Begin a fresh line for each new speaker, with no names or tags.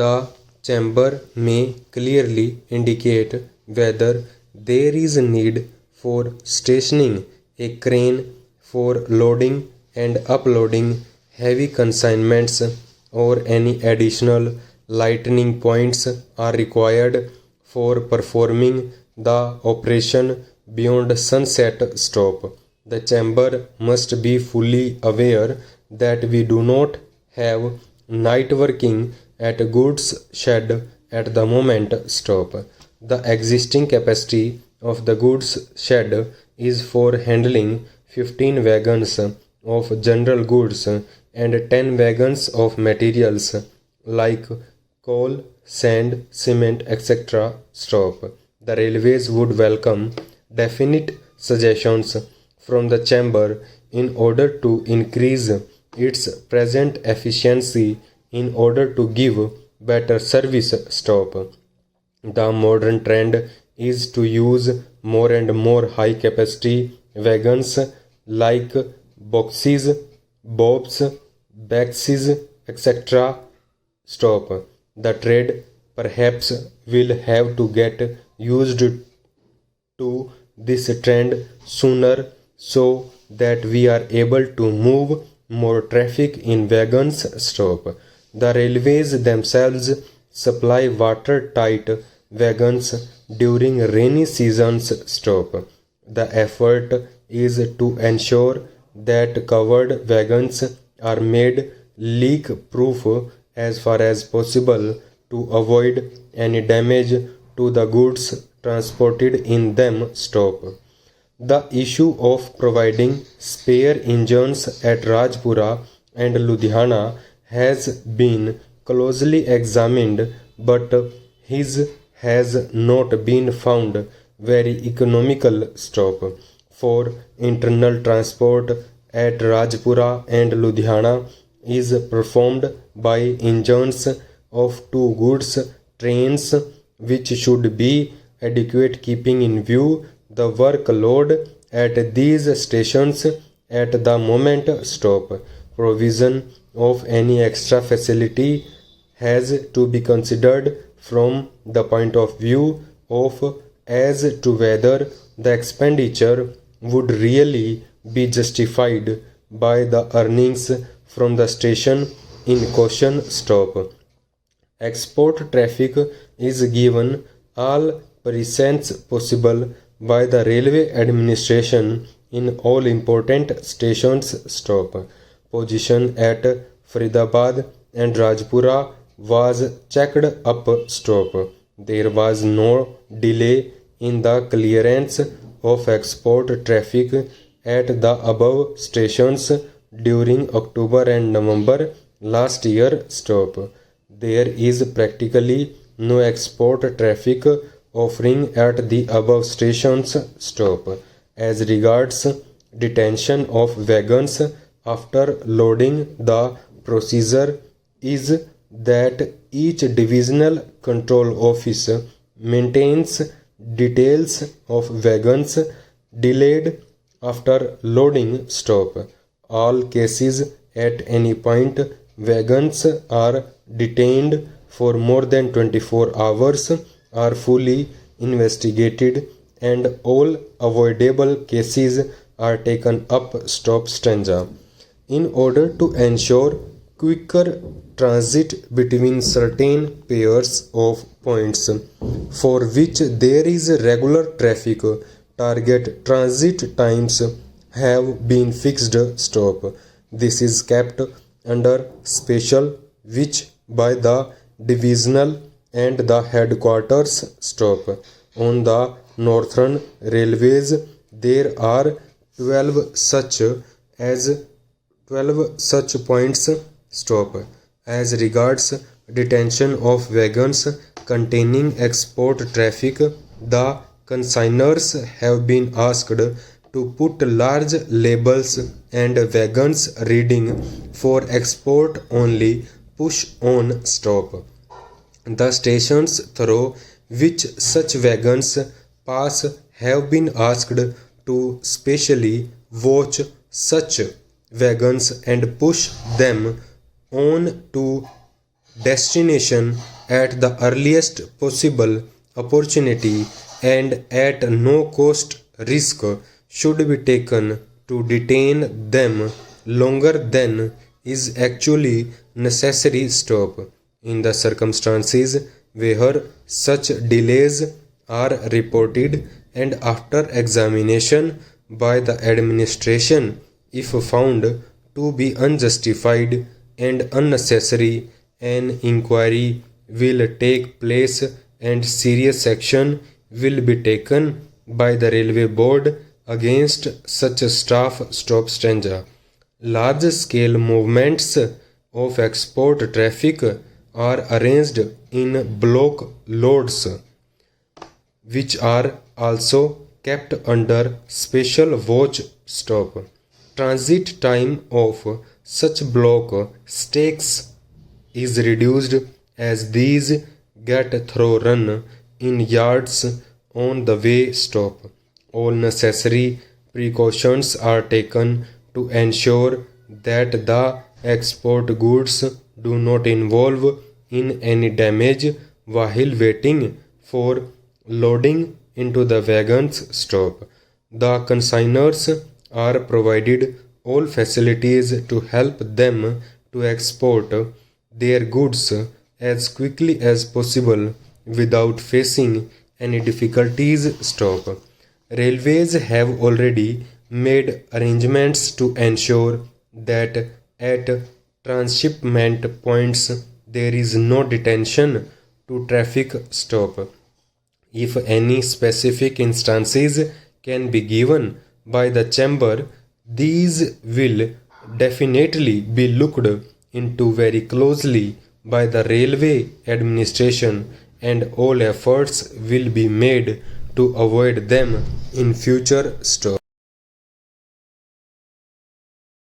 The chamber may clearly indicate whether there is a need for stationing a crane for loading and uploading heavy consignments, or any additional lightning points are required for performing the operation beyond sunset stop. The chamber must be fully aware that we do not have night working at goods shed at the moment stop. The existing capacity of the goods shed is for handling 15 wagons of general goods and 10 wagons of materials like coal, sand, cement, etc. stop. The railways would welcome definite suggestions from the chamber in order to increase its present efficiency in order to give better service stop. The modern trend is to use more and more high capacity wagons like boxes, bobs, baxes, etc. stop. The trade perhaps will have to get used to this trend sooner so that we are able to move more traffic in wagons stop. The railways themselves supply watertight wagons during rainy seasons stop. The effort is to ensure that covered wagons are made leak proof as far as possible to avoid any damage to the goods transported in them stop. The issue of providing spare engines at Rajpura and Ludhiana has been closely examined, but his has not been found very economical stop. For internal transport at Rajpura and Ludhiana is performed by engines of two goods trains, which should be adequate keeping in view the workload at these stations at the moment stop. Provision of any extra facility has to be considered from the point of view of as to whether the expenditure would really be justified by the earnings from the station in question stop. Export traffic is given all presence possible by the railway administration in all important stations stop. Position at Faridabad and Rajpura was checked up stop. There was no delay in the clearance of export traffic at the above stations during October and November last year stop. There is practically no export traffic offering at the above stations stop. As regards detention of wagons after loading, the procedure is that each divisional control office maintains details of wagons delayed after loading stop. All cases at any point wagons are detained for more than 24 hours are fully investigated, and all avoidable cases are taken up stop stanza. In order to ensure quicker transit between certain pairs of points for which there is regular traffic, target transit times have been fixed stop. This is kept under special watch by the divisional and the headquarters stop. On the northern railways there are 12 such points stop. As regards detention of wagons containing export traffic, the consignors have been asked to put large labels and wagons reading for export only push on stop. The stations through which such wagons pass have been asked to specially watch such wagons and push them on to destination at the earliest possible opportunity and at no cost risk should be taken to detain them longer than is actually necessary. Stop. In the circumstances where such delays are reported and after examination by the administration, if found to be unjustified and unnecessary, an inquiry will take place and serious action will be taken by the railway board against such staff stopsanga. Large scale movements of export traffic are arranged in block loads, which are also kept under special watch. Stop. Transit time of such block stakes is reduced as these get through run in yards on the way. Stop. All necessary precautions are taken to ensure that the export goods do not involve in any damage while waiting for loading into the wagons. Stop. The consignors are provided all facilities to help them to export their goods as quickly as possible without facing any difficulties. Stop. Railways have already made arrangements to ensure that at transshipment points there is no detention to traffic. Stop. If any specific instances can be given by the chamber, these will definitely be looked into very closely by the railway administration, and all efforts will be made to avoid them in future. Stop.